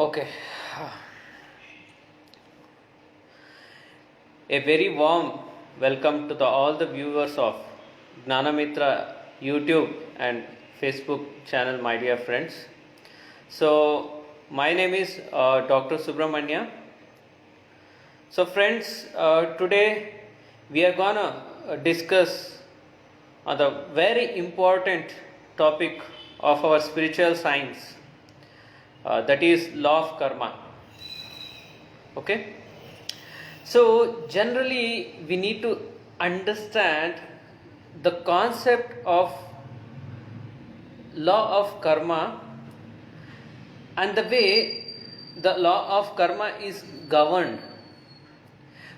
Okay. A very warm welcome to all the viewers of Gnanamitra YouTube and Facebook channel, my dear friends. So, my name is Dr. Subramanya. So, friends, today we are gonna discuss on the very important topic of our spiritual science, that is law of karma. Okay. So, generally, we need to understand the concept of law of karma and the way the law of karma is governed.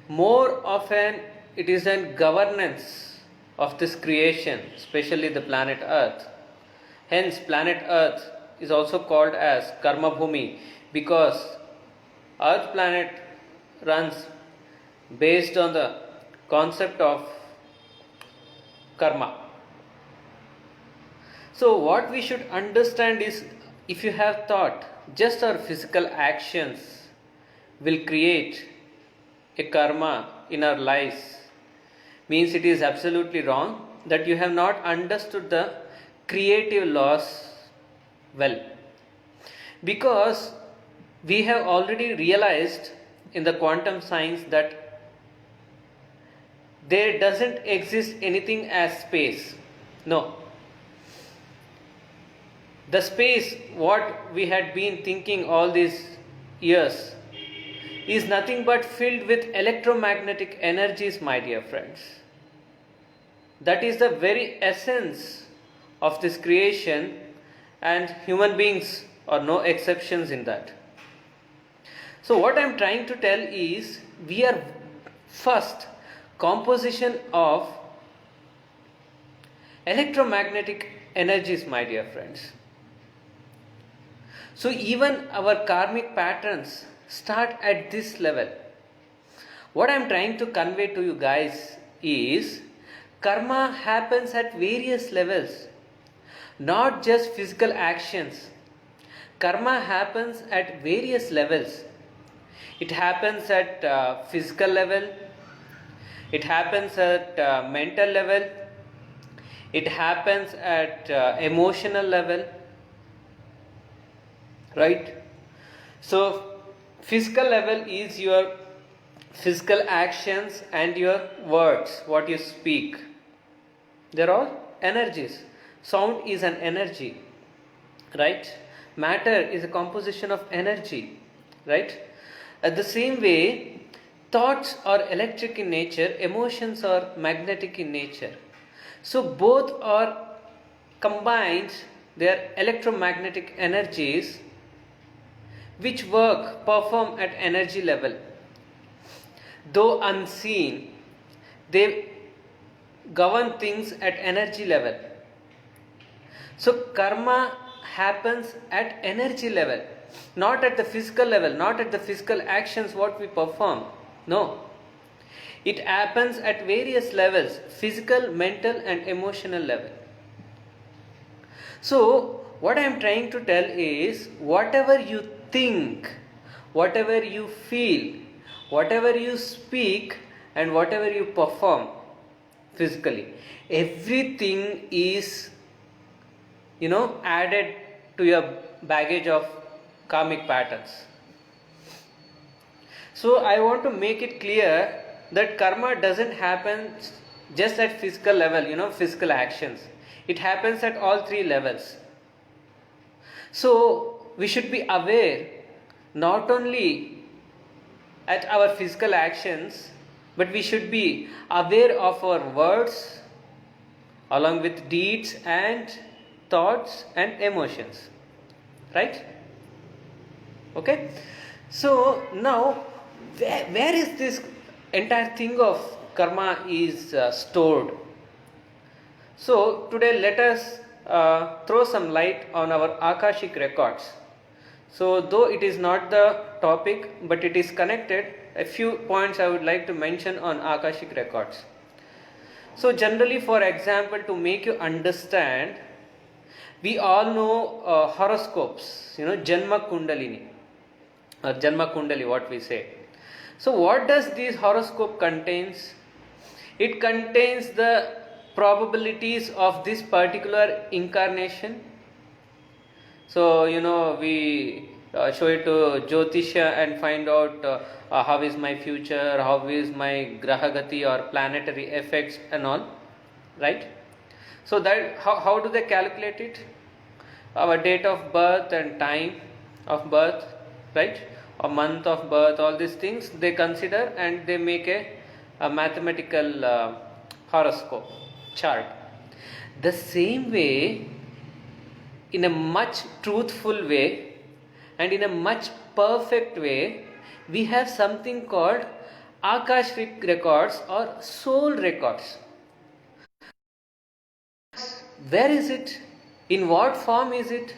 More often, it is a governance of this creation, especially the planet Earth. Hence, planet Earth is also called as Karma Bhumi because Earth planet runs based on the concept of karma. So, what we should understand is, if you have thought just our physical actions will create a karma in our lives, means it is absolutely wrong, that you have not understood the creative laws well. Because we have already realized in the quantum science that there doesn't exist anything as space. No. The space, what we had been thinking all these years, is nothing but filled with electromagnetic energies, my dear friends. That is the very essence of this creation, and human beings are no exceptions in that. So, what I am trying to tell is, we are first composition of electromagnetic energies, my dear friends. So even our karmic patterns start at this level. What I am trying to convey to you guys is, karma happens at various levels, not just physical actions. Karma happens at various levels. It happens at physical level, it happens at mental level, it happens at emotional level, right? So, physical level is your physical actions and your words, what you speak. They are all energies. Sound is an energy, right? Matter is a composition of energy, right? At the same way, thoughts are electric in nature, emotions are magnetic in nature. So both are combined, they are electromagnetic energies which perform at energy level. Though unseen, they govern things at energy level. So karma happens at energy level, not at the physical level, not at the physical actions what we perform. No, it happens at various levels, physical, mental and emotional level. So, what I am trying to tell is, whatever you think, whatever you feel, whatever you speak and whatever you perform physically, everything is, added to your baggage of karmic patterns. So I want to make it clear that karma doesn't happen just at physical level, physical actions. It happens at all three levels. So we should be aware not only at our physical actions, but we should be aware of our words along with deeds and thoughts and emotions. Right? Okay? So now, where is this entire thing of karma is stored? So today let us throw some light on our Akashic records. So though it is not the topic, but it is connected, a few points I would like to mention on Akashic records. So generally, for example, to make you understand, we all know horoscopes, Janma Kundalini. or Janma Kundali, what we say. So what does this horoscope contains? It contains the probabilities of this particular incarnation. So we show it to Jyotisha and find out how is my future, how is my grahagati or planetary effects and all, right? So that how do they calculate it? Our date of birth and time of birth, right? A month of birth, all these things they consider and they make a mathematical horoscope chart. The same way, in a much truthful way and in a much perfect way, we have something called Akashic records or soul records. Where is it? In what form is it?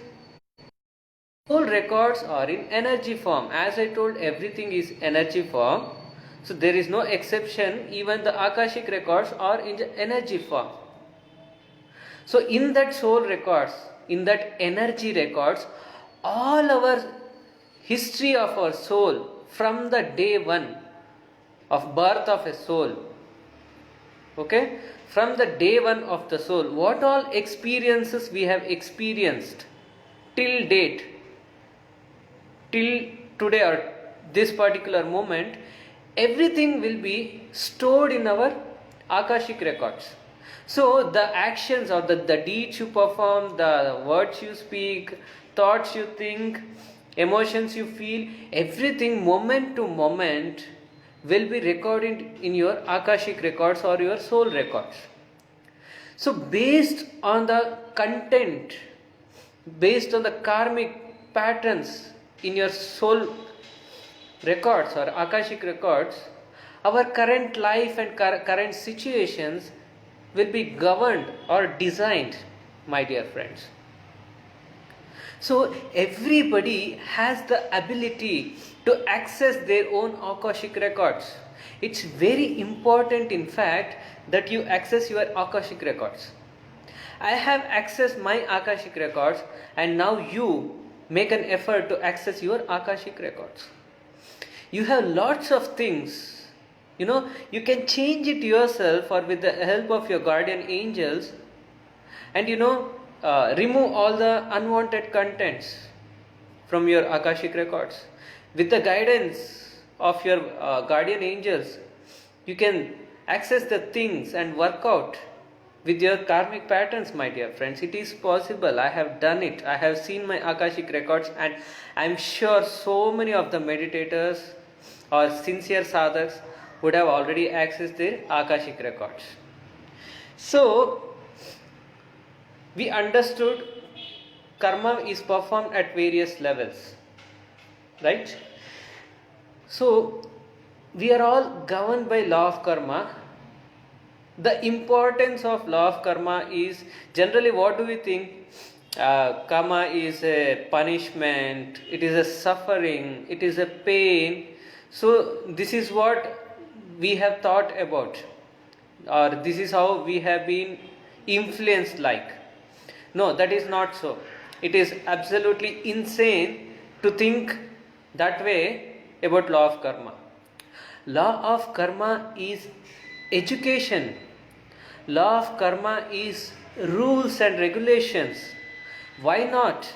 Soul records are in energy form. As I told, everything is energy form. So there is no exception. Even the Akashic records are in the energy form. So in that soul records, in that energy records, all our history of our soul from the day one of birth of a soul, okay, from the day one of the soul, what all experiences we have experienced till date, till today or this particular moment, everything will be stored in our Akashic records. So the actions or the deeds you perform, the words you speak, thoughts you think, emotions you feel, everything moment to moment will be recorded in your Akashic records or your soul records. So based on the content, based on the karmic patterns in your soul records or Akashic records, our current life and current situations will be governed or designed, my dear friends. So everybody has the ability to access their own Akashic records. It's very important, in fact, that you access your Akashic records. I have accessed my Akashic records, and now you make an effort to access your Akashic records. You have lots of things, you can change it yourself or with the help of your guardian angels, and remove all the unwanted contents from your Akashic records. With the guidance of your guardian angels, you can access the things and work out with your karmic patterns, my dear friends. It is possible. I have done it. I have seen my Akashic records, and I am sure so many of the meditators or sincere sadhaks would have already accessed their Akashic records. So we understood karma is performed at various levels, right? So we are all governed by law of karma. The importance of law of karma is, generally what do we think? Karma is a punishment, it is a suffering, it is a pain. So this is what we have thought about, or this is how we have been influenced like. No, that is not so. It is absolutely insane to think that way about law of karma. Law of karma is education. Law of karma is rules and regulations. Why not?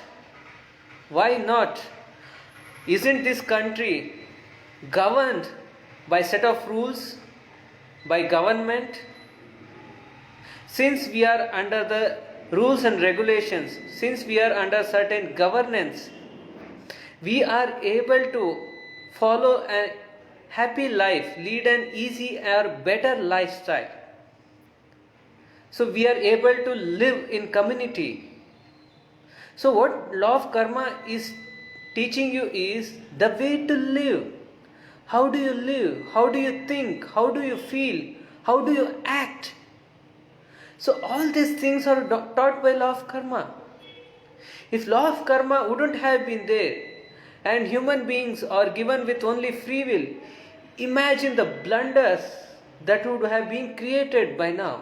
Why not? Isn't this country governed by set of rules, by government? Since we are under the rules and regulations, since we are under certain governance, we are able to follow a happy life, lead an easy or better lifestyle. So we are able to live in community. So what law of karma is teaching you is the way to live. How do you live? How do you think? How do you feel? How do you act? So all these things are taught by law of karma. If law of karma wouldn't have been there and human beings are given with only free will, imagine the blunders that would have been created by now.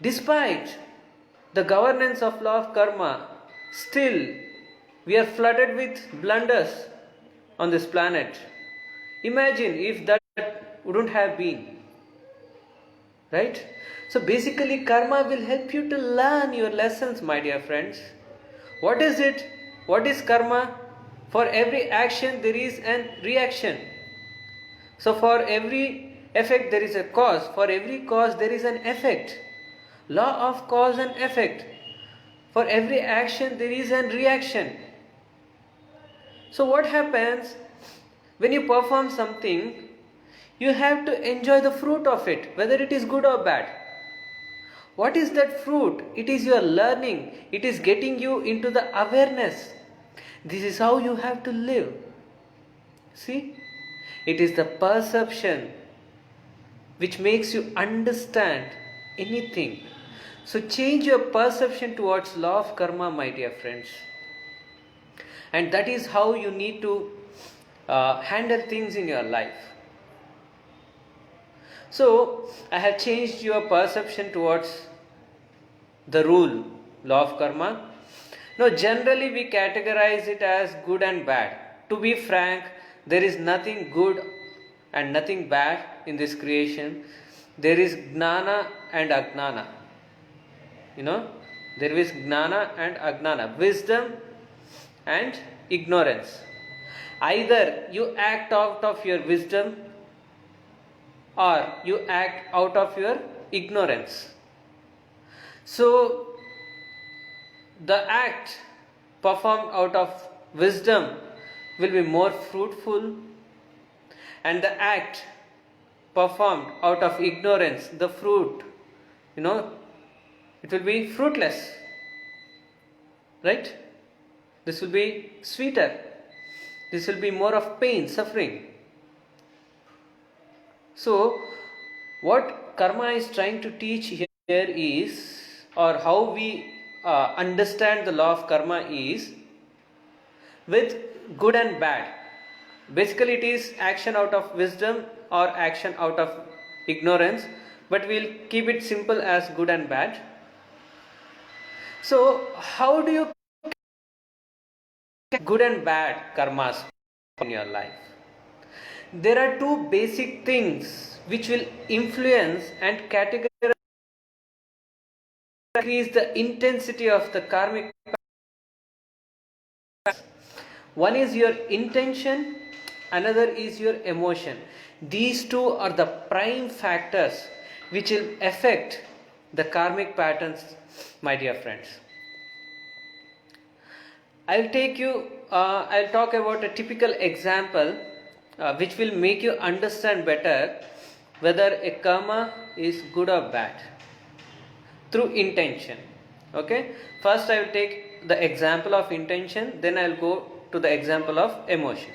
Despite the governance of law of karma, still We are flooded with blunders on this planet. Imagine if that wouldn't have been. Right? So basically, karma will help you to learn your lessons, my dear friends. What is it? What is karma? For every action, there is an reaction. So for every effect, there is a cause. For every cause, there is an effect. Law of cause and effect. For every action, there is an reaction. So what happens when you perform something? You have to enjoy the fruit of it, whether it is good or bad. What is that fruit? It is your learning. It is getting you into the awareness. This is how you have to live. See? It is the perception which makes you understand anything. So change your perception towards law of karma, my dear friends. And that is how you need to handle things in your life. So, I have changed your perception towards the rule, law of karma. Now, generally we categorize it as good and bad. To be frank, there is nothing good and nothing bad in this creation. There is gnana and agnana. There is gnana and agnana, wisdom and ignorance. Either you act out of your wisdom or you act out of your ignorance. So, the act performed out of wisdom will be more fruitful, and the act performed out of ignorance, the fruit, it will be fruitless. Right? This will be sweeter. This will be more of pain, suffering. So, what karma is trying to teach here is, or how we understand the law of karma is, with good and bad. Basically, it is action out of wisdom or action out of ignorance, but we'll keep it simple as good and bad. So, how do you good and bad karmas in your life? There are two basic things which will influence and categorize, increase the intensity of the karmic. One is your intention, another is your emotion. These two are the prime factors which will affect the karmic patterns, my dear friends. I'll talk about a typical example which will make you understand better whether a karma is good or bad through intention. Okay, first I will take the example of intention, then I will go to the example of emotion.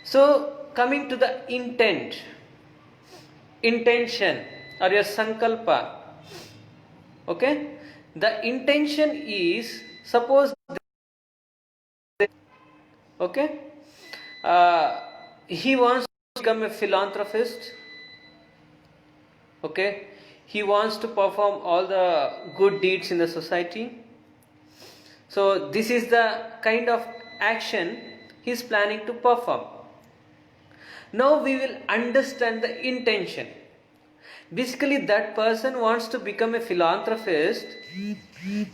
So, coming to the intention or your sankalpa. Okay, the intention is, suppose, okay, he wants to become a philanthropist. Okay, he wants to perform all the good deeds in the society. So this is the kind of action he is planning to perform. Now we will understand the intention. Basically, that person wants to become a philanthropist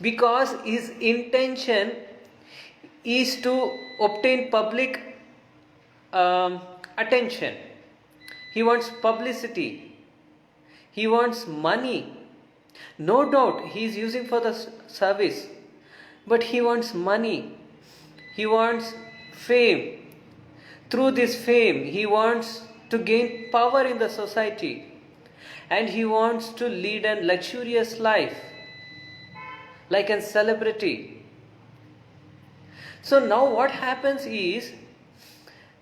because his intention is to obtain public attention. He wants publicity. He wants money. No doubt he is using for the service, but he wants money. He wants fame. Through this fame, he wants to gain power in the society, and he wants to lead a luxurious life like a celebrity. So now what happens is,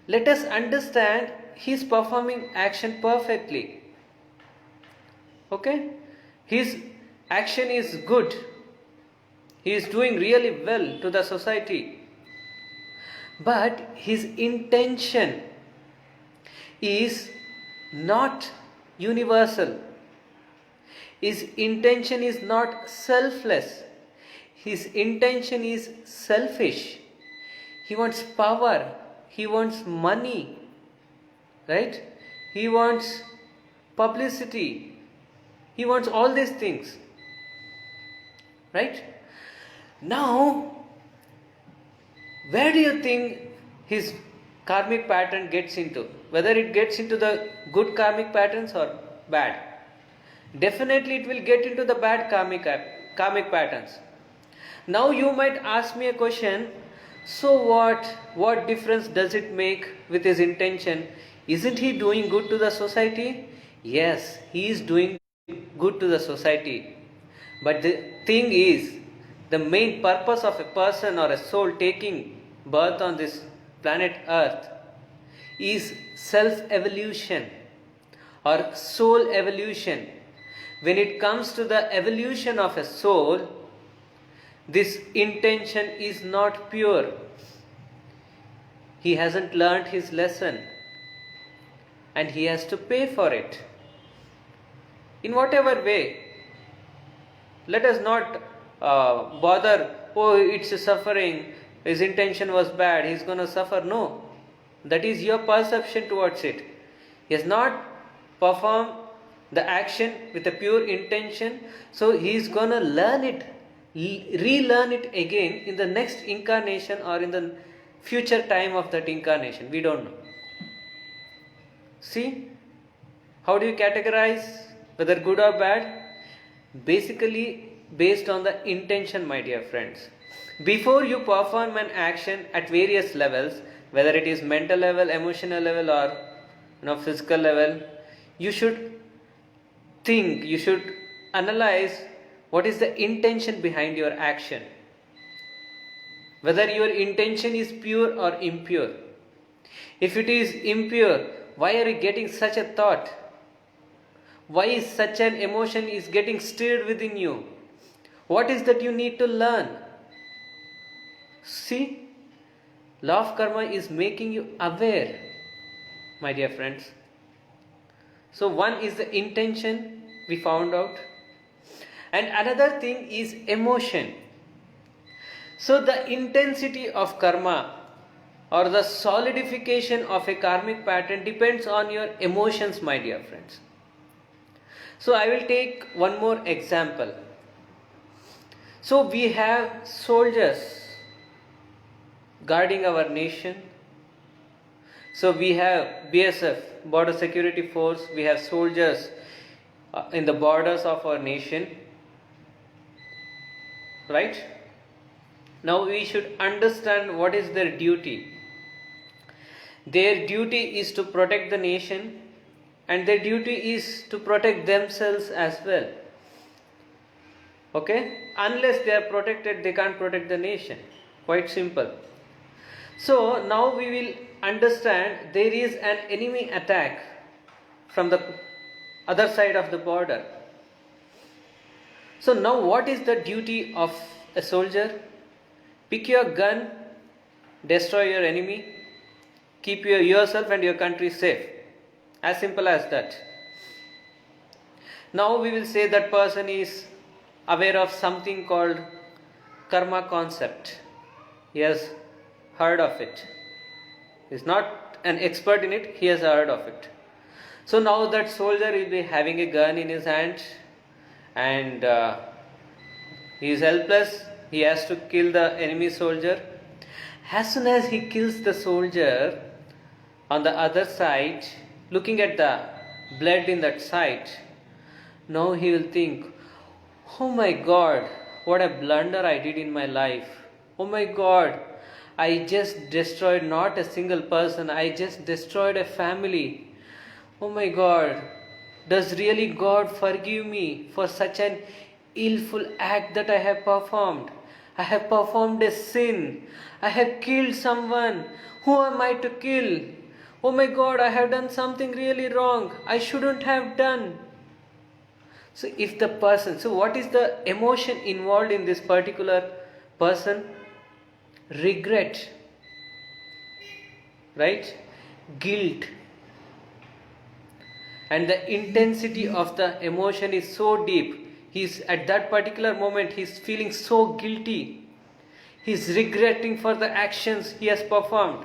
let us understand he is performing action perfectly. Okay, his action is good. He is doing really well to the society. But his intention is not universal. His intention is not selfless. His intention is selfish. He wants power. He wants money. Right? He wants publicity. He wants all these things. Right? Now, where do you think his karmic pattern gets into? Whether it gets into the good karmic patterns or bad? Definitely it will get into the bad karmic patterns. Now you might ask me a question, so what difference does it make with his intention? Isn't he doing good to the society? Yes, he is doing good to the society. But the thing is, the main purpose of a person or a soul taking birth on this planet Earth is self-evolution or soul evolution. When it comes to the evolution of a soul, this intention is not pure. He hasn't learned his lesson and he has to pay for it. In whatever way, let us not bother, oh, it's a suffering, his intention was bad, he's going to suffer. No, that is your perception towards it. He has not performed the action with a pure intention, so he is going to learn it, relearn it again in the next incarnation or in the future time of that incarnation. We don't know. See, how do you categorize whether good or bad? Basically based on the intention, my dear friends. Before you perform an action at various levels, whether it is mental level, emotional level, or physical level, you should think, you should analyze what is the intention behind your action. Whether your intention is pure or impure. If it is impure, why are you getting such a thought? Why is such an emotion is getting stirred within you? What is that you need to learn? See, law of karma is making you aware, my dear friends. So one is the intention, we found out. And another thing is emotion. So the intensity of karma or the solidification of a karmic pattern depends on your emotions, my dear friends. So I will take one more example. So we have soldiers guarding our nation. So we have BSF, Border Security Force, we have soldiers in the borders of our nation. Right? Now we should understand what is their duty. Their duty is to protect the nation, and their duty is to protect themselves as well. Okay? Unless they are protected, they can't protect the nation. Quite simple. So now we will understand there is an enemy attack from the other side of the border. So now what is the duty of a soldier? Pick your gun, destroy your enemy, keep yourself and your country safe. As simple as that. Now we will say that person is aware of something called karma concept. He has heard of it. He is not an expert in it, he has heard of it. So now that soldier will be having a gun in his hand and he is helpless. He has to kill the enemy soldier. As soon as he kills the soldier, on the other side, looking at the blood in that side, now he will think, oh my God, what a blunder I did in my life. Oh my God, I just destroyed not a single person, I just destroyed a family. Oh my God, does really God forgive me for such an illful act that I have performed? I have performed a sin. I have killed someone. Who am I to kill? Oh my God, I have done something really wrong. I shouldn't have done. So if the person, so what is the emotion involved in this particular person? Regret. Right? Guilt. And the intensity of the emotion is so deep. He's at that particular moment, he's feeling so guilty. He is regretting for the actions he has performed.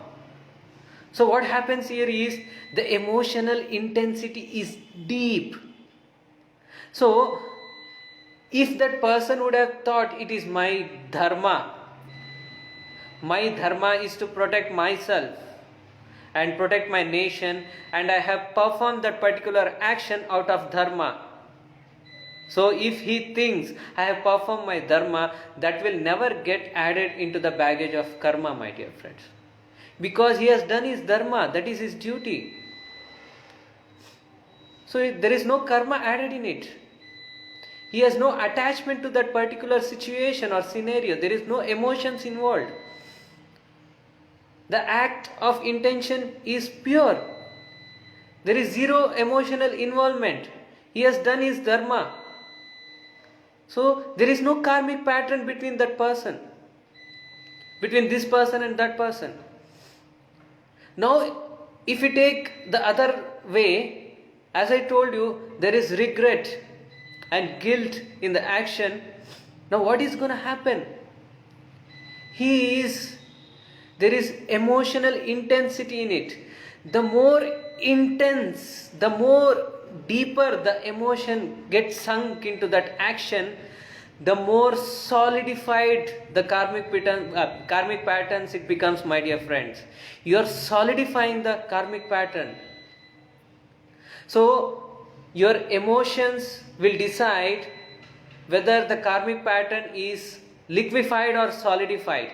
So what happens here is the emotional intensity is deep. So if that person would have thought it is my dharma is to protect myself and protect my nation, and I have performed that particular action out of dharma. So if he thinks I have performed my dharma, that will never get added into the baggage of karma, my dear friends. Because he has done his dharma, that is his duty. So there is no karma added in it. He has no attachment to that particular situation or scenario. There is no emotions involved. The act of intention is pure. There is zero emotional involvement. He has done his dharma. So there is no karmic pattern between that person, between this person and that person. Now, if we take the other way, as I told you, there is regret and guilt in the action. Now, what is going to happen? There is emotional intensity in it. The more intense, the more deeper the emotion gets sunk into that action, the more solidified the karmic patterns it becomes, my dear friends. You are solidifying the karmic pattern. So your emotions will decide whether the karmic pattern is liquefied or solidified.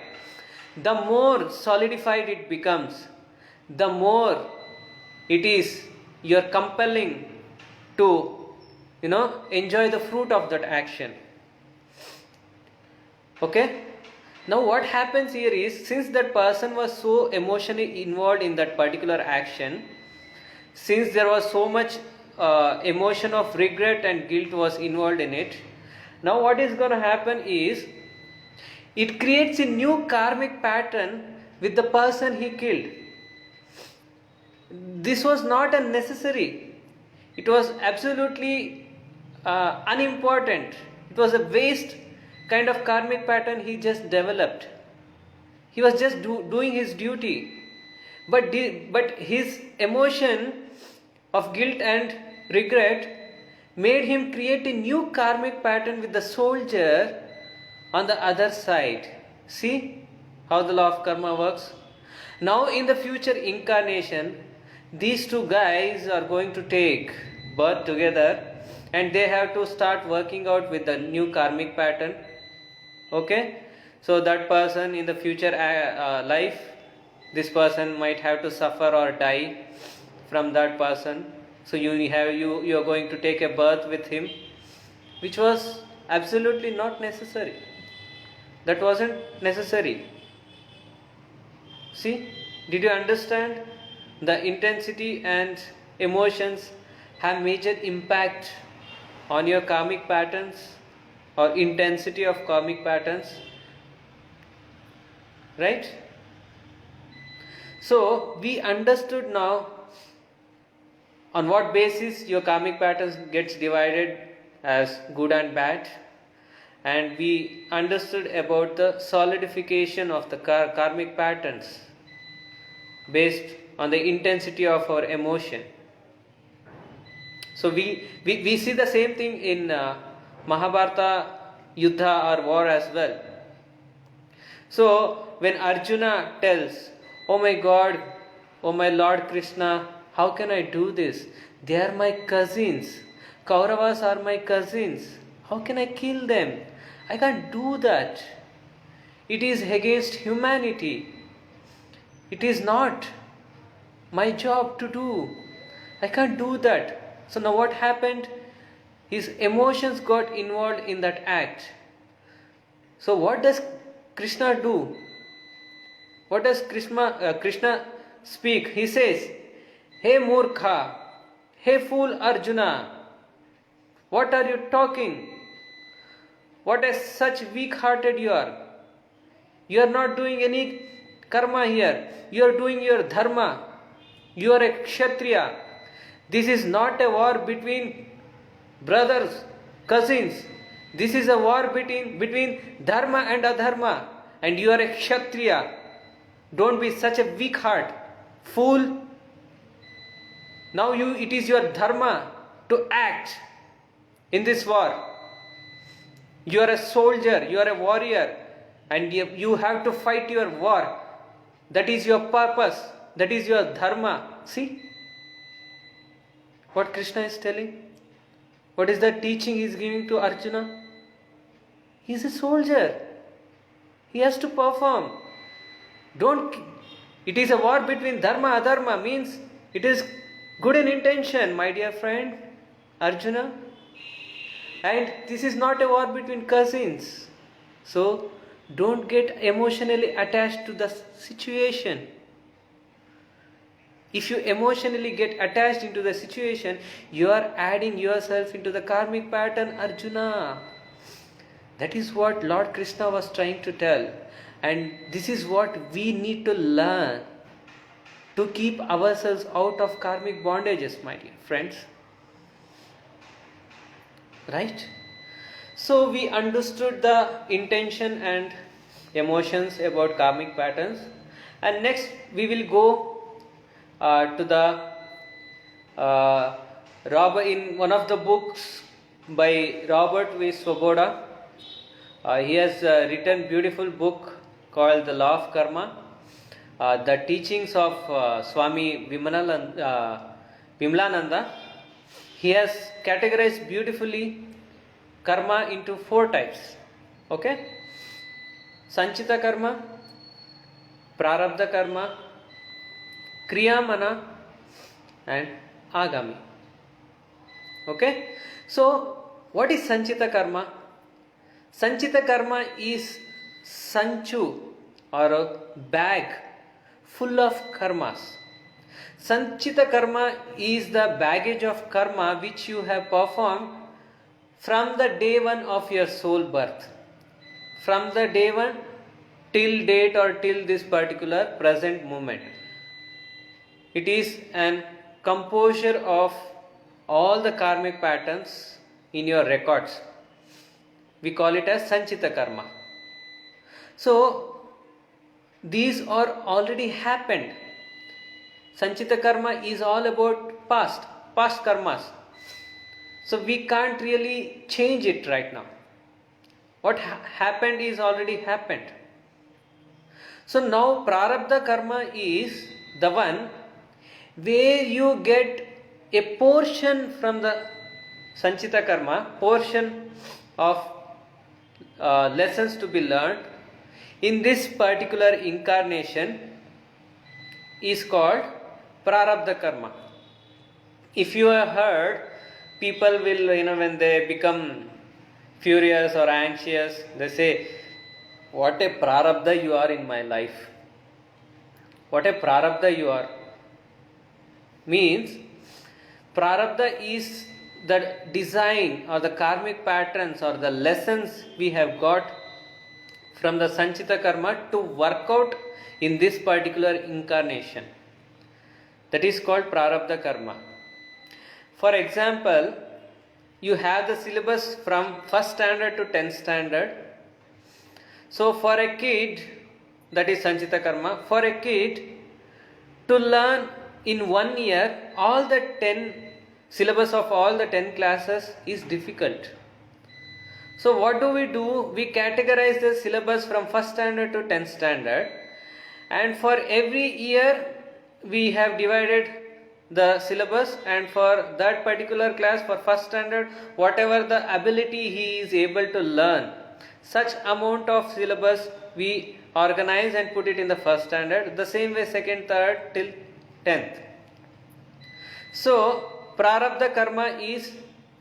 The more solidified it becomes, the more it is you're compelling to enjoy the fruit of that action. Okay? Now what happens here is, since that person was so emotionally involved in that particular action, since there was so much emotion of regret and guilt was involved in it, now what is going to happen is, it creates a new karmic pattern with the person he killed. This was not unnecessary. It was absolutely unimportant. It was a waste kind of karmic pattern he just developed. He was just doing his duty. But his emotion of guilt and regret made him create a new karmic pattern with the soldier on the other side. See how the law of karma works? Now in the future incarnation, these two guys are going to take birth together, and they have to start working out with the new karmic pattern. Okay? So that person in the future life, this person might have to suffer or die from that person. So you are going to take a birth with him, which was absolutely not necessary. That wasn't necessary. See, did you understand? The intensity and emotions have major impact on your karmic patterns or intensity of karmic patterns, right? So we understood now on what basis your karmic patterns gets divided as good and bad, and we understood about the solidification of the karmic patterns based on the intensity of our emotion. So we see the same thing in Mahabharata Yuddha or war as well. So when Arjuna tells, "Oh my God, oh my Lord Krishna, how can I do this? They are my cousins. Kauravas are my cousins. How can I kill them? I can't do that. It is against humanity. It is not my job to do. I can't do that." So now what happened? His emotions got involved in that act. So what does Krishna do? What does Krishna speak? He says, "Hey Murkha, hey fool Arjuna, what are you talking? What a such weak-hearted you are. You are not doing any karma here. You are doing your dharma. You are a kshatriya. This is not a war between brothers, cousins. This is a war between dharma and adharma. and you are a Kshatriya. Don't be such a weak heart, fool. Now it is your dharma to act in this war. You are a soldier, you are a warrior, and you have to fight your war. That is your purpose, that is your dharma. See what Krishna is telling? What is the teaching he is giving to Arjuna? He is a soldier. He has to perform. It is a war between dharma, adharma, means it is good in intention, my dear friend Arjuna. And this is not a war between cousins. So don't get emotionally attached to the situation. If you emotionally get attached into the situation, you are adding yourself into the karmic pattern, Arjuna. That is what Lord Krishna was trying to tell. And this is what we need to learn to keep ourselves out of karmic bondages, my dear friends. Right? So we understood the intention and emotions about karmic patterns. And next we will go to the Robert, in one of the books by Robert V. Svoboda. He has written beautiful book called The Law of Karma. The teachings of Swami Vimlananda. He has categorized beautifully karma into 4 types. Okay? Sanchita karma, Prarabdha karma, Kriyamana, and Agami. Okay? So, what is Sanchita karma? Sanchita karma is sanchu, or a bag full of karmas. Sanchita karma is the baggage of karma which you have performed from the day one of your soul birth. From the day one till date, or till this particular present moment. It is an composure of all the karmic patterns in your records. We call it as Sanchita karma. So, these are already happened. Sanchita karma is all about past karmas. So, we can't really change it right now. What happened is already happened. So, now Prarabdha karma is the one where you get a portion from the Sanchita karma, portion of lessons to be learned in this particular incarnation is called Prarabdha karma. If you have heard, people will, when they become furious or anxious, they say, what a Prarabdha you are in my life. What a Prarabdha you are. Means, Prarabdha is the design or the karmic patterns or the lessons we have got from the Sanchita karma to work out in this particular incarnation. That is called Prarabdha karma. For example, you have the syllabus from 1st standard to 10th standard. So for a kid, that is Sanchita karma, for a kid to learn in 1 year all the 10 syllabus of all the 10 classes is difficult. So what do? We categorize the syllabus from 1st standard to 10th standard, and for every year we have divided the syllabus, and for that particular class, for 1st standard, whatever the ability he is able to learn, such amount of syllabus we organize and put it in the 1st standard. The same way 2nd, 3rd till 10th. So Prarabdha karma is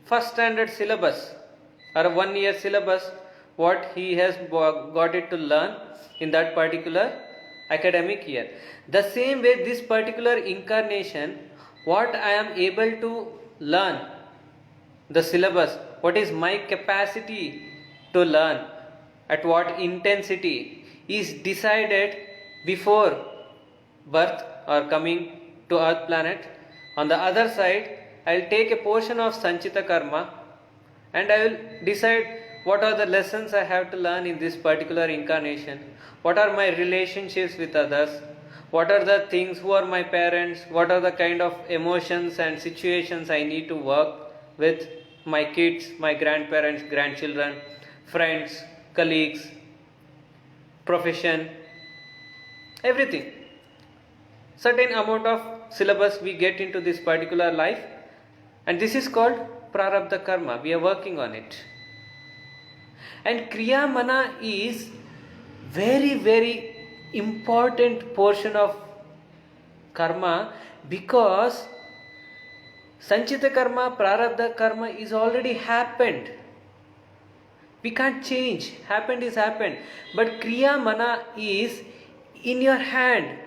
1st standard syllabus or 1 year syllabus, what he has got it to learn in that particular academic year. The same way this particular incarnation, what I am able to learn, the syllabus, what is my capacity to learn, at what intensity, is decided before birth or coming to earth planet. On the other side, I will take a portion of Sanchita karma and I will decide what are the lessons I have to learn in this particular incarnation, what are my relationships with others, what are the things, who are my parents, what are the kind of emotions and situations I need to work with my kids, my grandparents, grandchildren, friends, colleagues, profession, everything. Certain amount of syllabus we get into this particular life, and this is called prarabdha karma. We are working on it. And kriya mana is very important portion of karma, because sanchita karma, prarabdha karma is already happened. We can't change. Happened is happened. But kriya mana is in your hand.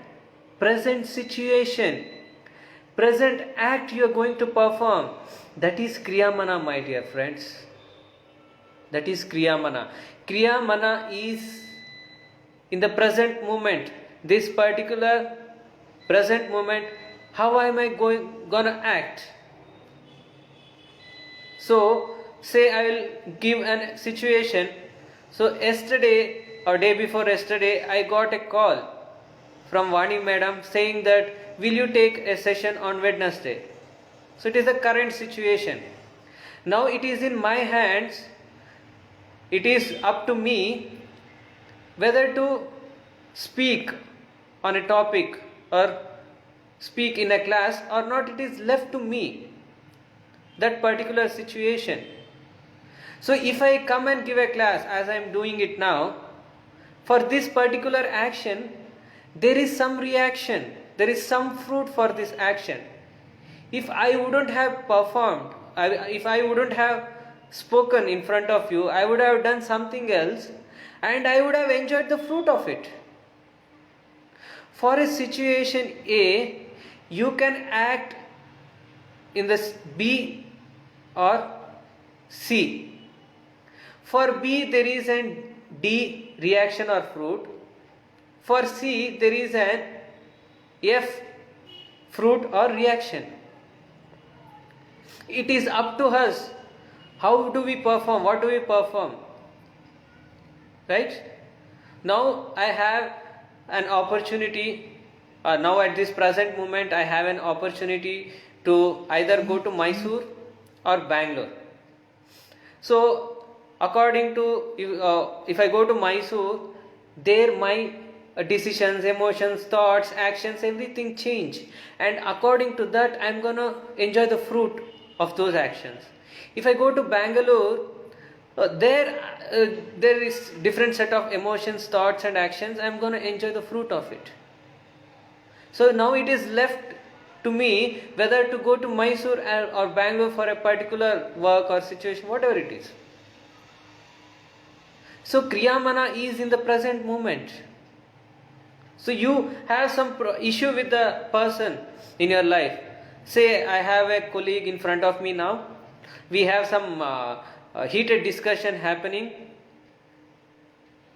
Present situation, present act you are going to perform. That is kriya mana, my dear friends. That is kriya mana. Kriya mana is in the present moment. This particular present moment, how am I gonna act? So, say I will give a situation. So, yesterday or day before yesterday, I got a call from Vani madam saying that, will you take a session on Wednesday? So it is the current situation. Now it is in my hands. It is up to me whether to speak on a topic or speak in a class or not. It is left to me, that particular situation. So if I come and give a class as I am doing it now, for this particular action, there is some reaction, there is some fruit for this action. If I wouldn't have performed, if I wouldn't have spoken in front of you, I would have done something else and I would have enjoyed the fruit of it. For a situation A, you can act in this B or C. For B, there is an D reaction or fruit. For C, there is an F fruit or reaction. It is up to us. How do we perform? What do we perform? Right? Now I have an opportunity, now at this present moment I have an opportunity to either go to Mysore or Bangalore. So according to, if I go to Mysore, there my decisions, emotions, thoughts, actions, everything change, and according to that I am gonna enjoy the fruit of those actions. If I go to Bangalore, there is different set of emotions, thoughts and actions. I am gonna enjoy the fruit of it. So now it is left to me whether to go to Mysore or Bangalore for a particular work or situation, whatever it is. So kriya mana is in the present moment. So you have some issue with the person in your life. Say I have a colleague in front of me now. We have some heated discussion happening,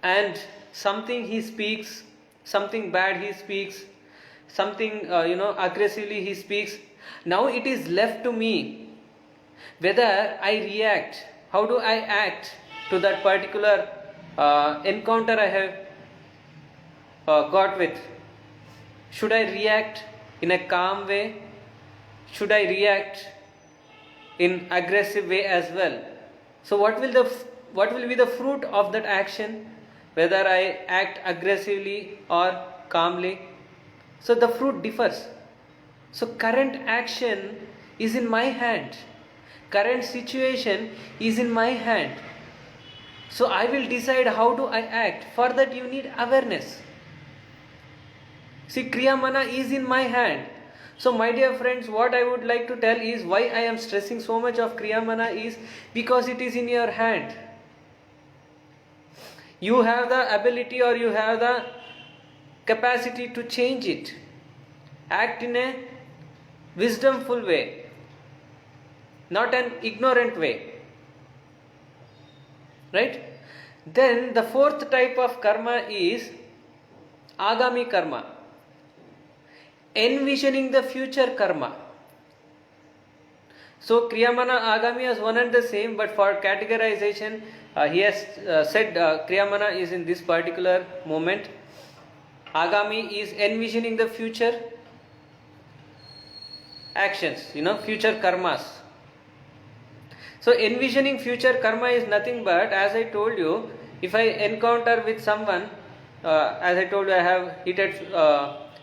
and something he speaks, something bad he speaks, something aggressively he speaks. Now it is left to me whether I react. How do I act to that particular encounter I have got with? Should I react in a calm way? Should I react in aggressive way as well? So what will be the fruit of that action, whether I act aggressively or calmly? So the fruit differs. So current action is in my hand, current situation is in my hand. So I will decide how do I act. For that you need awareness. See, kriya mana is in my hand. So my dear friends, what I would like to tell is why I am stressing so much of kriya mana is because it is in your hand. You have the ability or you have the capacity to change it. Act in a wisdomful way, not an ignorant way. Right? Then the fourth type of karma is agami karma. Envisioning the future karma. So Kriyamana Agami is one and the same, but for categorization, he has said Kriyamana is in this particular moment. Agami is envisioning the future actions, future karmas. So envisioning future karma is nothing but, as I told you, if I encounter with someone, as I told you, I have heated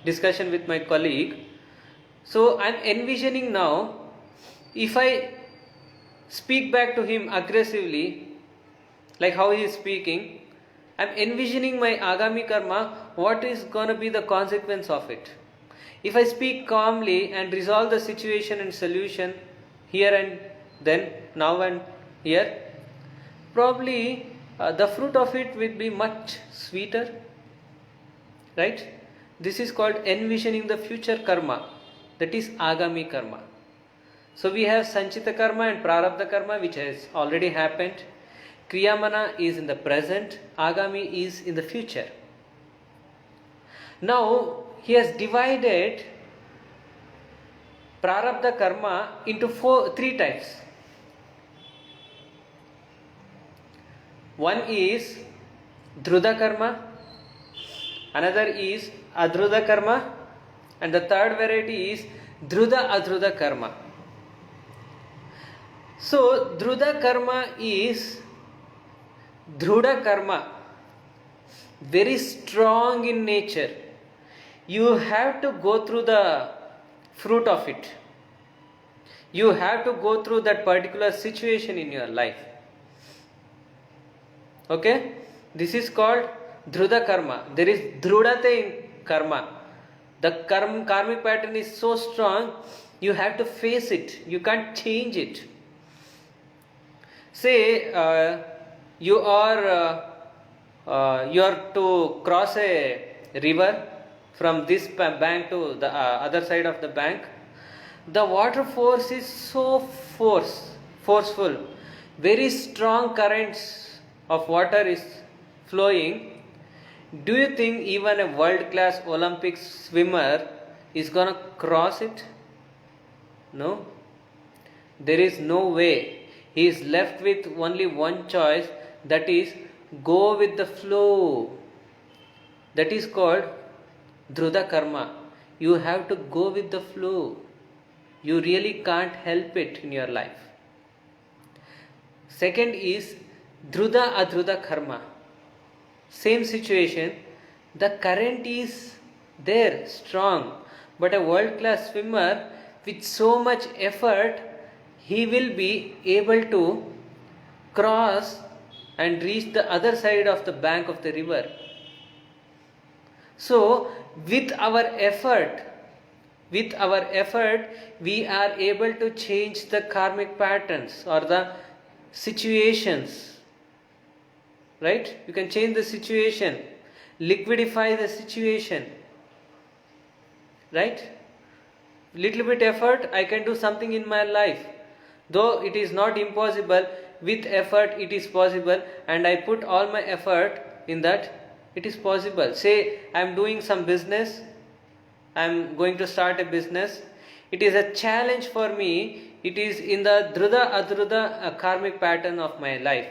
discussion with my colleague. So I am envisioning now, if I speak back to him aggressively, like how he is speaking, I am envisioning my Agami karma, what is going to be the consequence of it. If I speak calmly and resolve the situation and solution here and then, now and here, probably the fruit of it will be much sweeter, right? This is called envisioning the future karma, that is Agami karma. So we have Sanchita karma and Prarabdha karma, which has already happened. Kriyamana is in the present, Agami is in the future. Now he has divided Prarabdha karma into three types. One is Druda karma, another is Adruda karma, and the third variety is Druda Adruda karma. So Druda karma is Druda karma, very strong in nature. You have to go through the fruit of it. You have to go through that particular situation in your life. Okay? This is called Druda karma. There is Drudate in karma. The karmic pattern is so strong, you have to face it. You can't change it. Say you are to cross a river from this bank to the other side of the bank. The water force is so forceful. Very strong currents of water is flowing. Do you think even a world-class Olympic swimmer is going to cross it? No. There is no way. He is left with only one choice, that is go with the flow. That is called Druda karma. You have to go with the flow. You really can't help it in your life. Second is Druda Adruda karma. Same situation, the current is there, strong, but a world-class swimmer with so much effort, he will be able to cross and reach the other side of the bank of the river. So with our effort, we are able to change the karmic patterns or the situations. Right? You can change the situation, liquidify the situation. Right? Little bit effort, I can do something in my life. Though it is not impossible, with effort it is possible, and I put all my effort in that, it is possible. Say I am doing some business, I am going to start a business. It is a challenge for me. It is in the Druda Adruda karmic pattern of my life.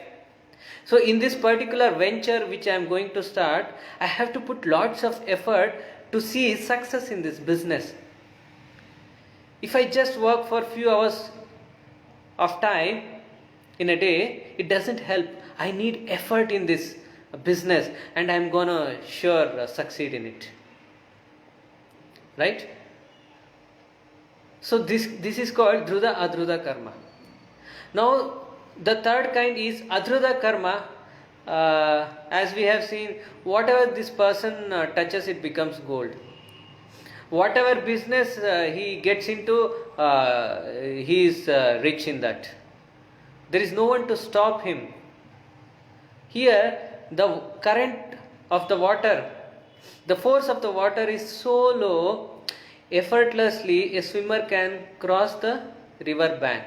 So in this particular venture which I am going to start, I have to put lots of effort to see success in this business. If I just work for few hours of time in a day, it doesn't help. I need effort in this business and I am gonna sure succeed in it. Right? So this is called Druda Adruda karma. Now the third kind is Adruda karma. As we have seen, whatever this person touches, it becomes gold. Whatever business he gets into, he is rich in that. There is no one to stop him. Here, the current of the water, the force of the water is so low, effortlessly a swimmer can cross the river bank.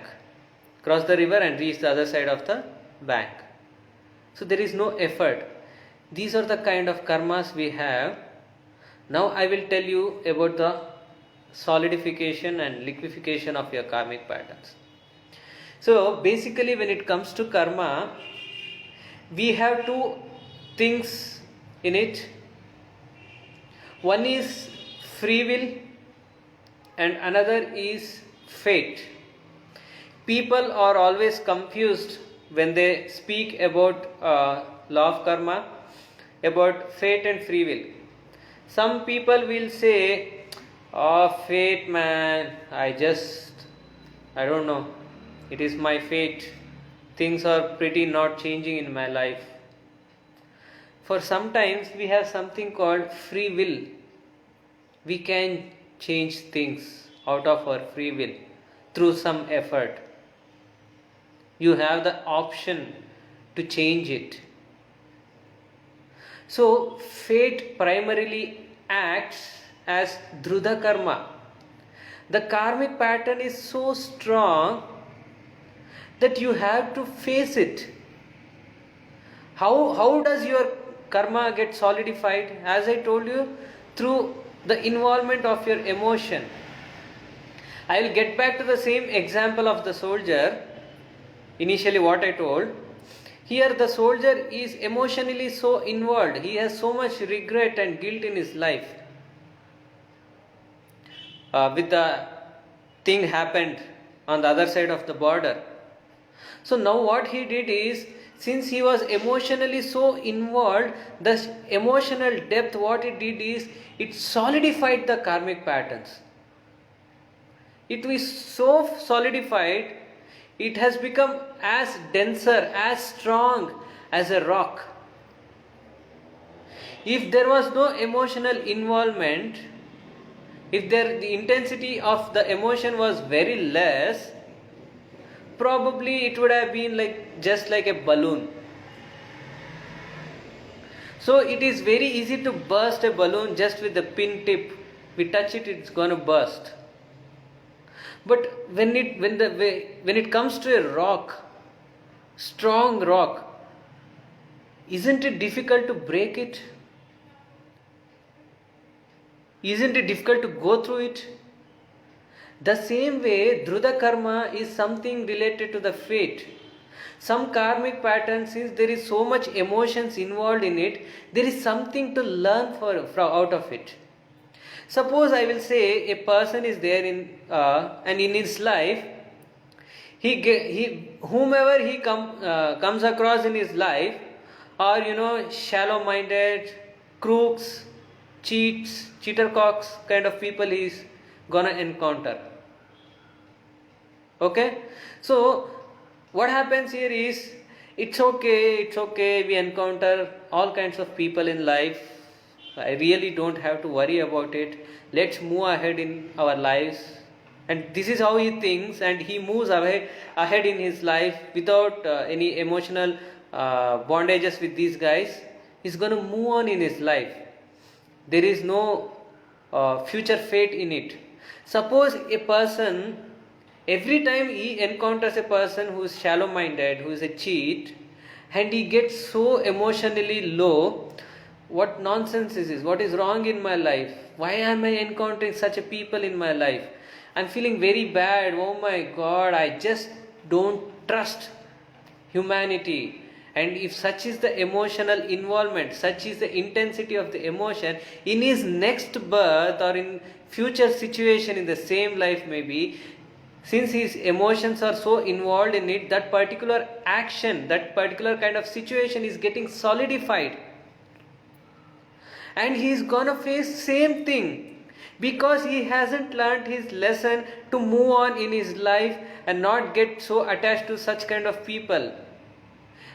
Cross the river and reach the other side of the bank. So there is no effort. These are the kind of karmas we have. Now I will tell you about the solidification and liquefaction of your karmic patterns. So basically, when it comes to karma, we have two things in it. One is free will and another is fate. People are always confused when they speak about law of karma, about fate and free will. Some people will say, "Oh, fate, man, I don't know, it is my fate. Things are pretty not changing in my life." For sometimes we have something called free will. We can change things out of our free will through some effort. You have the option to change it. So, fate primarily acts as Druda karma. The karmic pattern is so strong that you have to face it. How does your karma get solidified? As I told you, through the involvement of your emotion. I will get back to the same example of the soldier. Initially, what I told. Here, the soldier is emotionally so involved. He has so much regret and guilt in his life. With the thing happened on the other side of the border. So now what he did is, since he was emotionally so involved, the emotional depth, what it did is, it solidified the karmic patterns. It was so solidified, it has become as denser, as strong as a rock. If there was no emotional involvement, if the intensity of the emotion was very less, probably it would have been just like a balloon. So it is very easy to burst a balloon just with the pin tip. We touch it, it's going to burst. But when it comes to a rock, strong rock, isn't it difficult to break it? Isn't it difficult to go through it? The same way, Druda karma is something related to the fate. Some karmic patterns, since there is so much emotions involved in it, there is something to learn out of it. Suppose I will say a person is there and in his life, whomever he comes across in his life are shallow-minded, crooks, cheats, cheatercocks kind of people he is gonna encounter. Okay, so what happens here is, it's okay, we encounter all kinds of people in life. I really don't have to worry about it. Let's move ahead in our lives. And this is how he thinks, and he moves ahead in his life without any emotional bondages with these guys. He's going to move on in his life. There is no future fate in it. Suppose a person, every time he encounters a person who is shallow-minded, who is a cheat, and he gets so emotionally low, what nonsense is this? What is wrong in my life? Why am I encountering such a people in my life? I'm feeling very bad. Oh my God, I just don't trust humanity. And if such is the emotional involvement, such is the intensity of the emotion, in his next birth or in future situation in the same life maybe, since his emotions are so involved in it, that particular action, that particular kind of situation is getting solidified. And he is gonna face same thing, because he hasn't learned his lesson to move on in his life and not get so attached to such kind of people.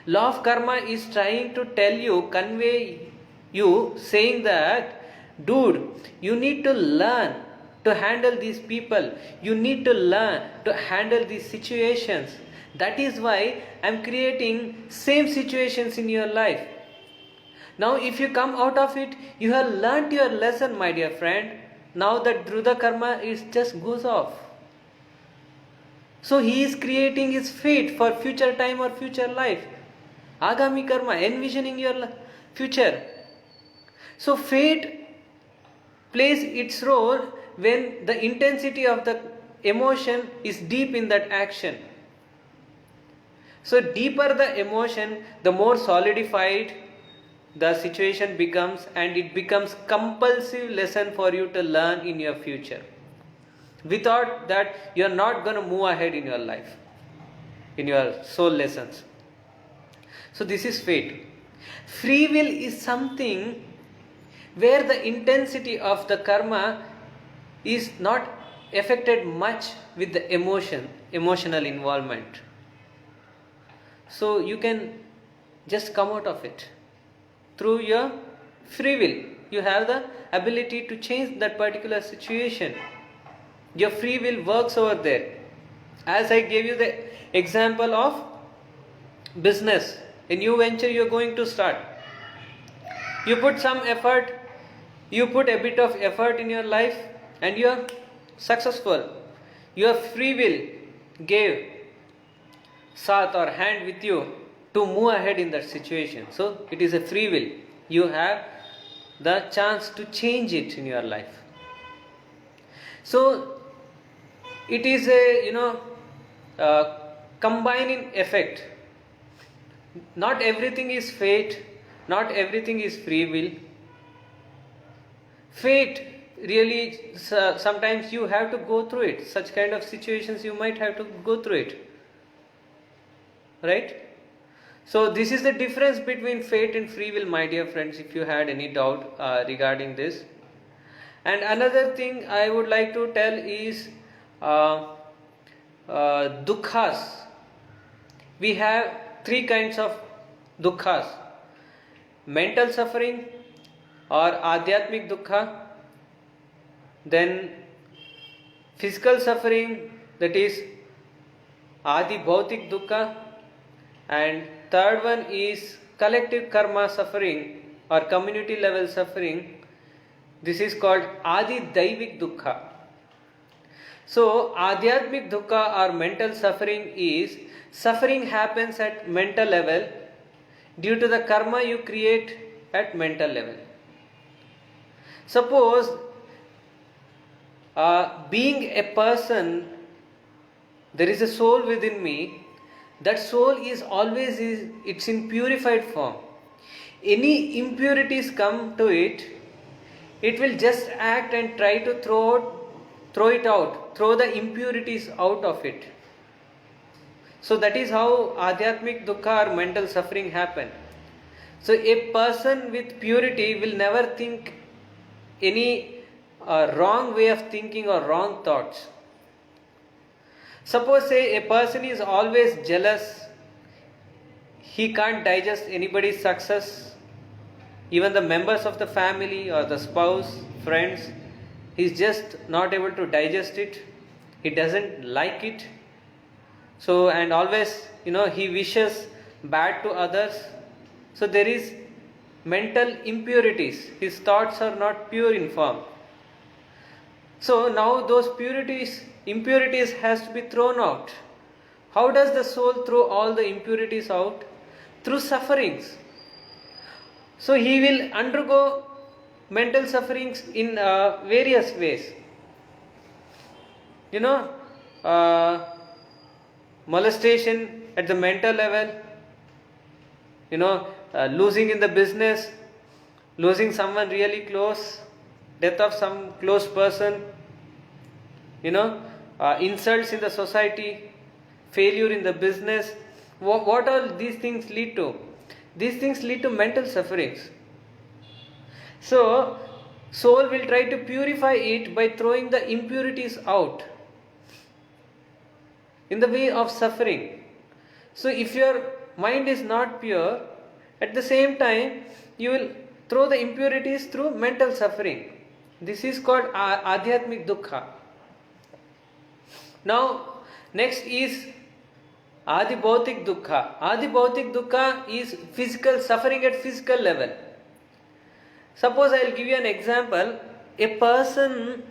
Law of karma is trying to tell you, convey you, saying that, dude, you need to learn to handle these people. You need to learn to handle these situations. That is why I am creating same situations in your life. Now if you come out of it, you have learnt your lesson, my dear friend. Now that Druda karma is just goes off. So he is creating his fate for future time or future life. Agami karma, envisioning your future. So fate plays its role when the intensity of the emotion is deep in that action. So deeper the emotion, the more solidified the situation becomes, and it becomes compulsive lesson for you to learn in your future. Without that, you are not going to move ahead in your life, in your soul lessons. So this is fate. Free will is something where the intensity of the karma is not affected much with the emotional involvement. So you can just come out of it through your free will. You have the ability to change that particular situation. Your free will works over there. As I gave you the example of business, a new venture you are going to start. You put some effort, you put a bit of effort in your life, and you are successful. Your free will gave saath or hand with you to move ahead in that situation. So it is a free will. You have the chance to change it in your life. So it is a combining effect. Not everything is fate, not everything is free will. Fate really, sometimes you have to go through it. Such kind of situations you might have to go through it. Right? So this is the difference between fate and free will, my dear friends, if you had any doubt regarding this. And another thing I would like to tell is dukkhas. We have three kinds of dukkhas: mental suffering or adhyatmic dukkha, then physical suffering, that is adi bhautik dukkha, and third one is collective karma suffering or community level suffering. This is called adi daivik dukkha. So adhyatmic dukkha or mental suffering is suffering happens at mental level due to the karma you create at mental level. Suppose being a person, there is a soul within me. That soul is always it's in purified form. Any impurities come to it, it will just act and try to throw the impurities out of it. So that is how adhyatmic dukkha or mental suffering happen. So a person with purity will never think any wrong way of thinking or wrong thoughts. Suppose say a person is always jealous, he can't digest anybody's success, even the members of the family or the spouse, friends, he's just not able to digest it, he doesn't like it. So, and always, he wishes bad to others. So there is mental impurities, his thoughts are not pure in form. So now those impurities has to be thrown out. How does the soul throw all the impurities out? Through sufferings. So he will undergo mental sufferings in various ways. Molestation at the mental level, losing in the business, losing someone really close, death of some close person, insults in the society, failure in the business. What all these things lead to? These things lead to mental sufferings. So, soul will try to purify it by throwing the impurities out in the way of suffering. So, if your mind is not pure, at the same time, you will throw the impurities through mental suffering. This is called adhyatmic dukkha. Now, next is adi bhautik dukkha. Adi bhautik dukkha is physical suffering at physical level. Suppose I will give you an example. A person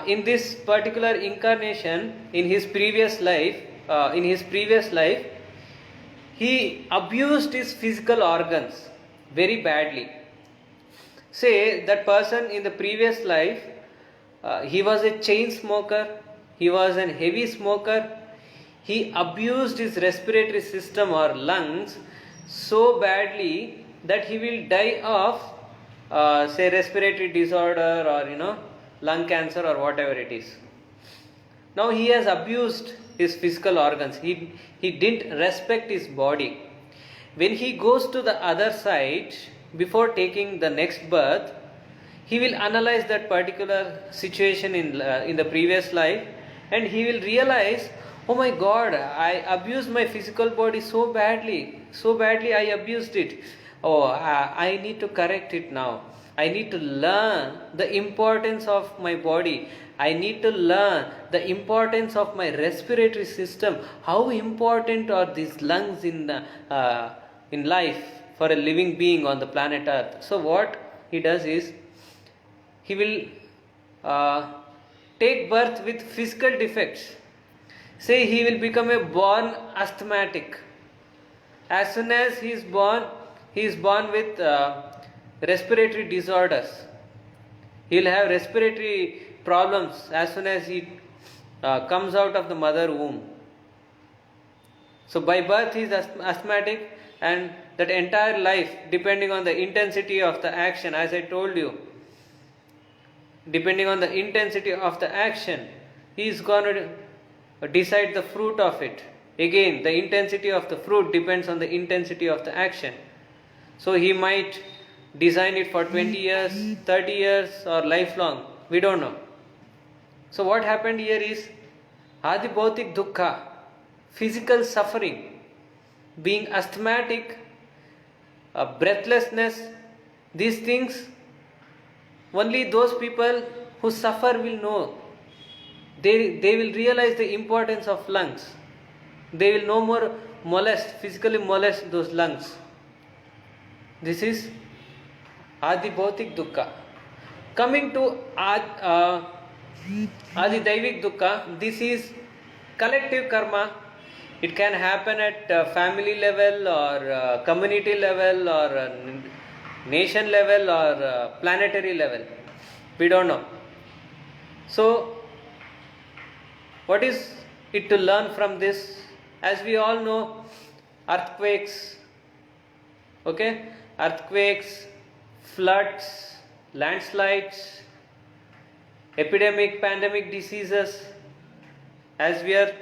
in this particular incarnation, in his previous life, he abused his physical organs very badly. Say that person in the previous life, he was a chain smoker, he was a heavy smoker, he abused his respiratory system or lungs so badly that he will die of say respiratory disorder or lung cancer or whatever it is. Now he has abused his physical organs. He didn't respect his body. When he goes to the other side before taking the next birth, he will analyze that particular situation in the previous life, and he will realize, oh my God, I abused my physical body so badly I abused it. Oh, I need to correct it now. I need to learn the importance of my body. I need to learn the importance of my respiratory system. How important are these lungs in life for a living being on the planet Earth? So what he does is, he will take birth with physical defects. Say he will become a born asthmatic. As soon as he is born with respiratory disorders. He will have respiratory problems as soon as he comes out of the mother womb. So by birth he is asthmatic, and that entire life, depending on the intensity of the action, as I told you, depending on the intensity of the action, he is going to decide the fruit of it. Again, the intensity of the fruit depends on the intensity of the action. So he might design it for 20 years, 30 years or lifelong. We don't know. So what happened here is Adi Bhautik Dukkha, physical suffering, being asthmatic, breathlessness, these things only those people who suffer will know. They will realize the importance of lungs. They will no more physically molest those lungs. This is Adi Bhautik Dukkha. Coming to Adi Daivik Dukkha, this is collective karma. It can happen at family level or community level or nation level or planetary level. We don't know. So, what is it to learn from this? As we all know, earthquakes, floods, landslides, epidemic, pandemic diseases, as we are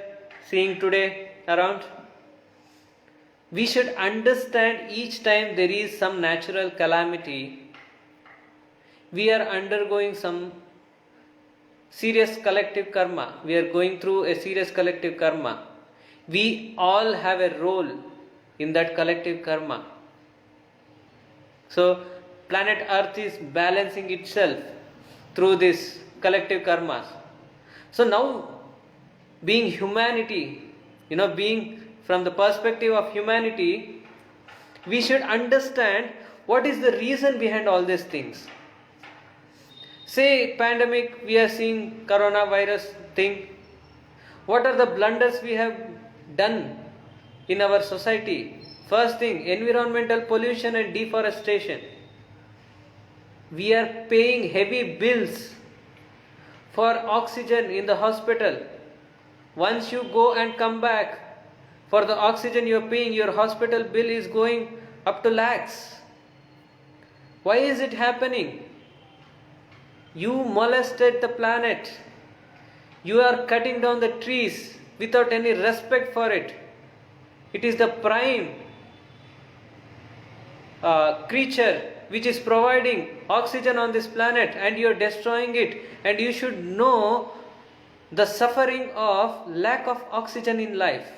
seeing today around. We should understand each time there is some natural calamity, we are undergoing some serious collective karma. We are going through a serious collective karma. We all have a role in that collective karma. So, planet Earth is balancing itself through this collective karmas. So now, being humanity, being from the perspective of humanity, we should understand what is the reason behind all these things. Say pandemic, we are seeing coronavirus thing. What are the blunders we have done in our society? First thing, environmental pollution and deforestation. We are paying heavy bills for oxygen in the hospital. Once you go and come back, for the oxygen you are paying, your hospital bill is going up to lakhs. Why is it happening? You molested the planet. You are cutting down the trees without any respect for it. It is the prime creature which is providing oxygen on this planet, and you are destroying it. And you should know the suffering of lack of oxygen in life.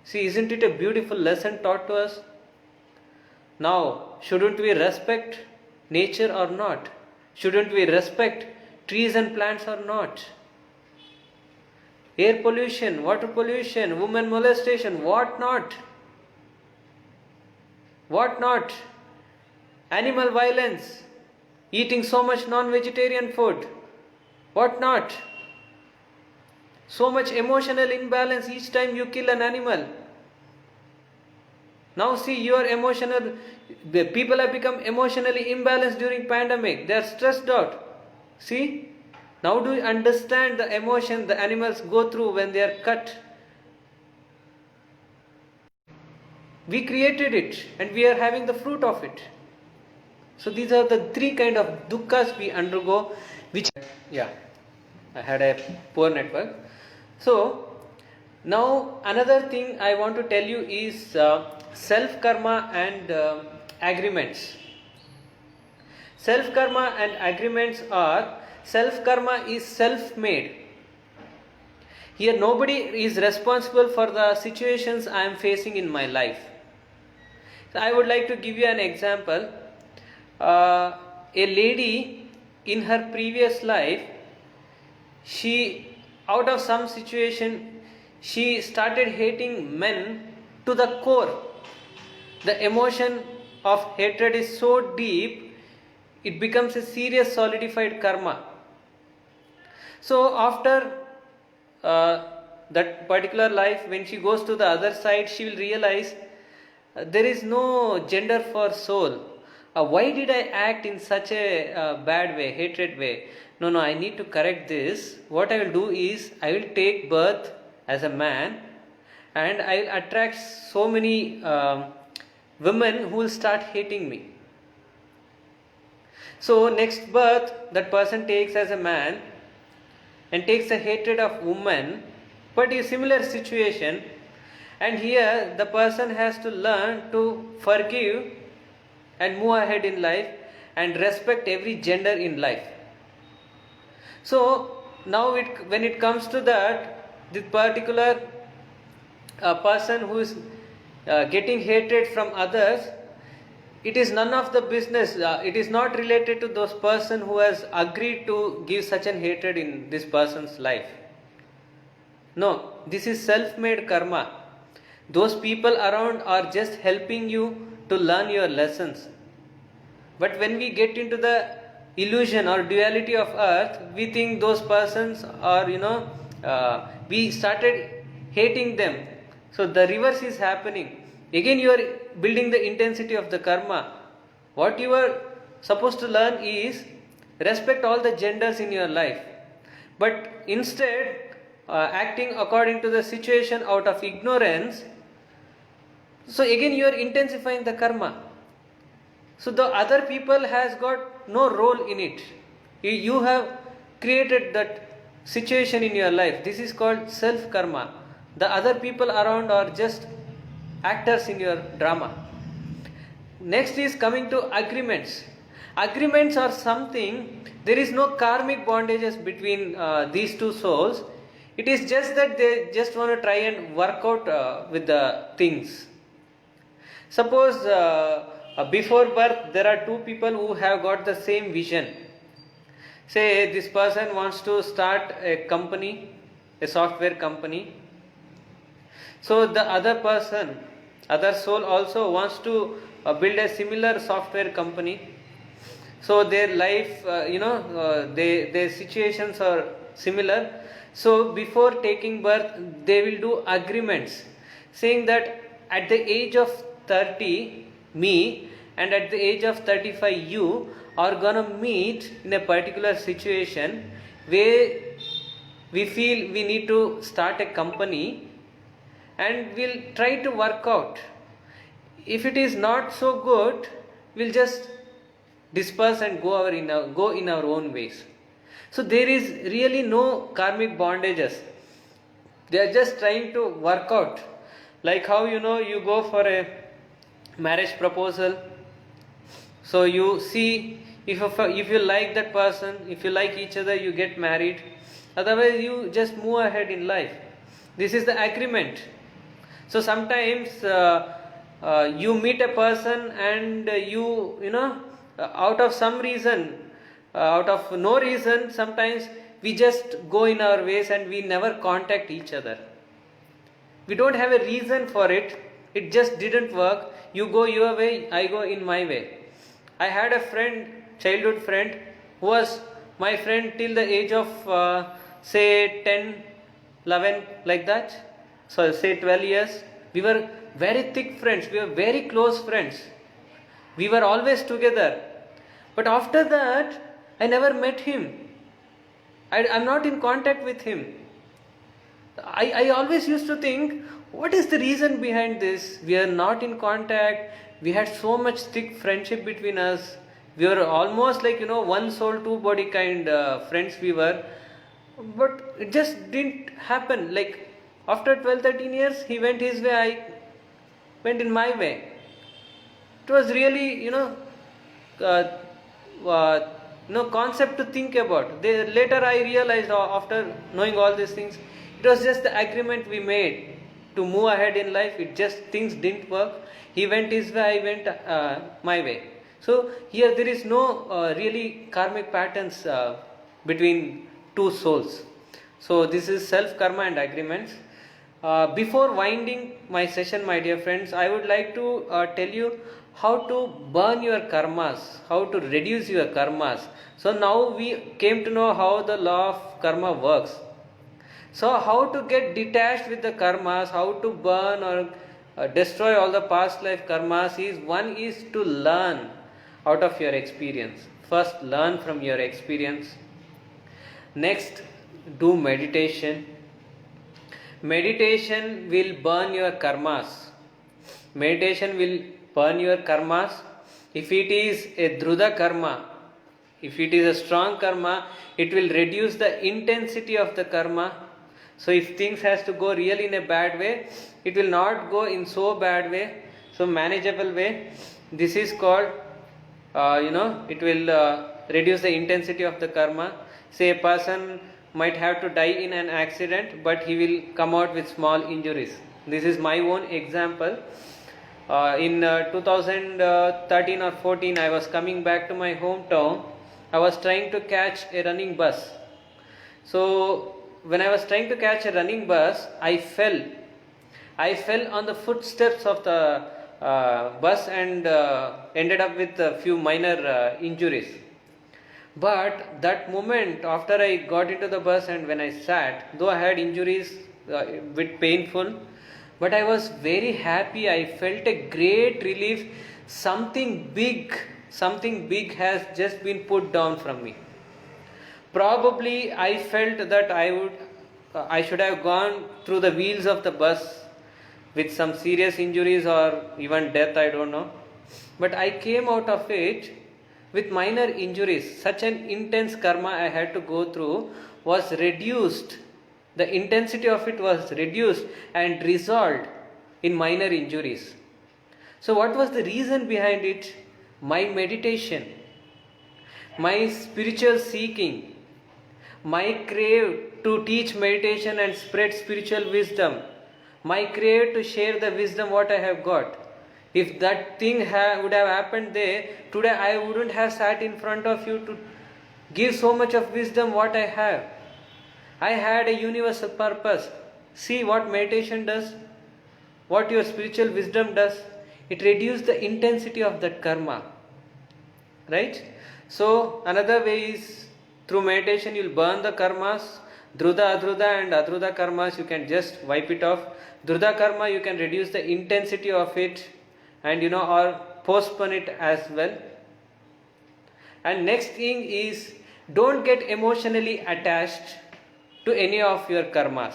See, isn't it a beautiful lesson taught to us? Now, shouldn't we respect nature or not? Shouldn't we respect trees and plants or not? Air pollution, water pollution, women molestation, what not? What not? Animal violence, eating so much non-vegetarian food, what not? So much emotional imbalance each time you kill an animal. Now see, the people have become emotionally imbalanced during pandemic. They are stressed out. See, now do you understand the emotion the animals go through when they are cut We created it and we are having the fruit of it. So these are the three kind of dukkhas we undergo, which, yeah, I had a poor network. So now another thing I want to tell you is self karma and agreements. Self karma and agreements are, self karma is self made. Here nobody is responsible for the situations I am facing in my life. So I would like to give you an example. A lady in her previous life, she, out of some situation, she started hating men to the core. The emotion of hatred is so deep, it becomes a serious solidified karma. So after that particular life, when she goes to the other side, she will realize there is no gender for soul. Why did I act in such a bad way, hatred way? No, I need to correct this. What I will do is, I will take birth as a man and I will attract so many women who will start hating me. So next birth, that person takes as a man and takes the hatred of woman, but in similar situation, and here the person has to learn to forgive and move ahead in life and respect every gender in life. So now when it comes to that, this particular person who is getting hatred from others, it is none of the business, it is not related to those person who has agreed to give such an hatred in this person's life. No, this is self-made karma. Those people around are just helping you to learn your lessons. But when we get into the illusion or duality of earth, we think those persons are, we started hating them. So the reverse is happening. Again you are building the intensity of the karma. What you are supposed to learn is respect all the genders in your life. But instead, acting according to the situation out of ignorance, so again you are intensifying the karma. So the other people has got no role in it. You have created that situation in your life. This is called self karma. The other people around are just actors in your drama. Next is coming to agreements. Agreements are something, there is no karmic bondages between these two souls. It is just that they just want to try and work out with the things. Suppose before birth there are two people who have got the same vision. Say this person wants to start a company, a software company. So the other person, other soul also wants to build a similar software company. So their life, their situations are similar. So before taking birth, they will do agreements saying that at the age of 30, me, and at the age of 35, you are gonna meet in a particular situation where we feel we need to start a company, and we'll try to work out. If it is not so good, we'll just disperse and go in our own ways. So there is really no karmic bondages. They are just trying to work out. Like how you go for a marriage proposal. So you see if you like that person, if you like each other, you get married. Otherwise you just move ahead in life. This is the agreement. So sometimes you meet a person and out of some reason, out of no reason, sometimes we just go in our ways and we never contact each other. We don't have a reason for it. It just didn't work. You go your way, I go in my way. I had a friend, childhood friend, who was my friend till the age of say 10, 11, like that. So say 12 years. We were very thick friends. We were very close friends. We were always together. But after that, I never met him. I'm not in contact with him. I always used to think, What is the reason behind this? We are not in contact. We had so much thick friendship between us. We were almost like, one soul, two body kind friends we were. But it just didn't happen. Like after 12, 13 years, he went his way, I went in my way. It was really, uh, concept to think about. Later I realized, after knowing all these things, it was just the agreement we made to move ahead in life. It just, things didn't work. He went his way, I went my way. So here there is no really karmic patterns between two souls. So this is self karma and agreements. Before winding my session, my dear friends, I would like to tell you how to burn your karmas, how to reduce your karmas. So now we came to know how the law of karma works. So how to get detached with the karmas, how to burn or destroy all the past life karmas is to learn out of your experience. First, learn from your experience. Next, do meditation. Meditation will burn your karmas. Meditation will burn your karmas. If it is a druda karma, if it is a strong karma, it will reduce the intensity of the karma. So if things has to go really in a bad way, it will not go in so bad way, so manageable way. This is called, it will reduce the intensity of the karma. Say a person might have to die in an accident, but he will come out with small injuries. This is my own example. In 2013 or 14, I was coming back to my hometown. I was trying to catch a running bus. So when I was trying to catch a running bus, I fell. I fell on the footsteps of the bus and ended up with a few minor injuries. But that moment, after I got into the bus and when I sat, though I had injuries, bit painful, but I was very happy. I felt a great relief. Something big has just been put down from me. Probably I felt that I should have gone through the wheels of the bus with some serious injuries or even death, I don't know. But I came out of it with minor injuries. Such an intense karma I had to go through was reduced. The intensity of it was reduced and resolved in minor injuries. So what was the reason behind it? My meditation, my spiritual seeking, my crave to teach meditation and spread spiritual wisdom, my crave to share the wisdom what I have got. If that thing would have happened there, today I wouldn't have sat in front of you to give so much of wisdom what I have. I had a universal purpose. See what meditation does, what your spiritual wisdom does. It reduces the intensity of that karma. Right? So another way is through meditation you will burn the karmas. Druda, adruda and adruda karmas you can just wipe it off. Druda karma you can reduce the intensity of it and or postpone it as well. And next thing is, don't get emotionally attached to any of your karmas.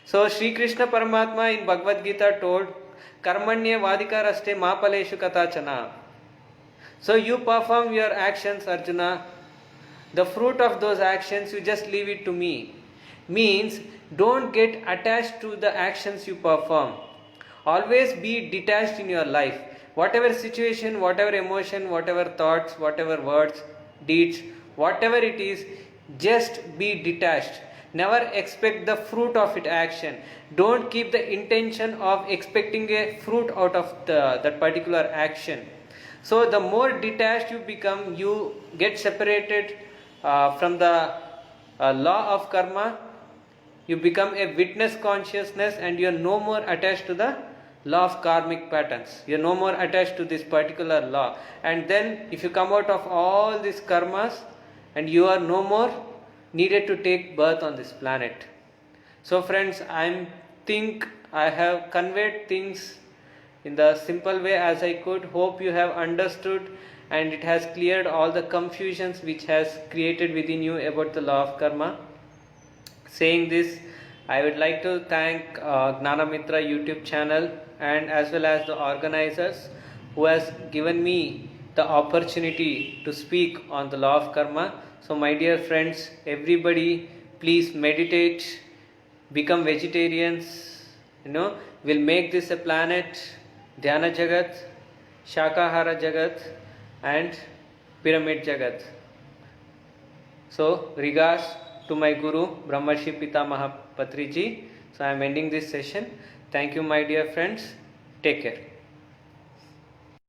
So Sri Krishna Paramatma in Bhagavad Gita told, Karmanya vadikaraste ma paleshu katachana. So you perform your actions, Arjuna. The fruit of those actions you just leave it to me. Means don't get attached to the actions you perform. Always be detached in your life. Whatever situation, whatever emotion, whatever thoughts, whatever words, deeds, whatever it is, just be detached. Never expect the fruit of it action. Don't keep the intention of expecting a fruit out of that particular action. So the more detached you become, you get separated from the law of karma. You become a witness consciousness and you are no more attached to the law of karmic patterns. You are no more attached to this particular law. And then if you come out of all these karmas and you are no more needed to take birth on this planet. So friends, I think I have conveyed things in the simple way as I could. Hope you have understood and it has cleared all the confusions which has created within you about the law of karma. Saying this, I would like to thank Gnanamitra YouTube channel and as well as the organizers who has given me the opportunity to speak on the law of karma. So my dear friends, everybody please meditate, become vegetarians, will make this a planet Dhyana Jagat, Shakahara Jagat and Pyramid Jagat. So regards to my Guru Brahmarshi Pitamaha Patriji. So I am ending this session. Thank you my dear friends. Take care.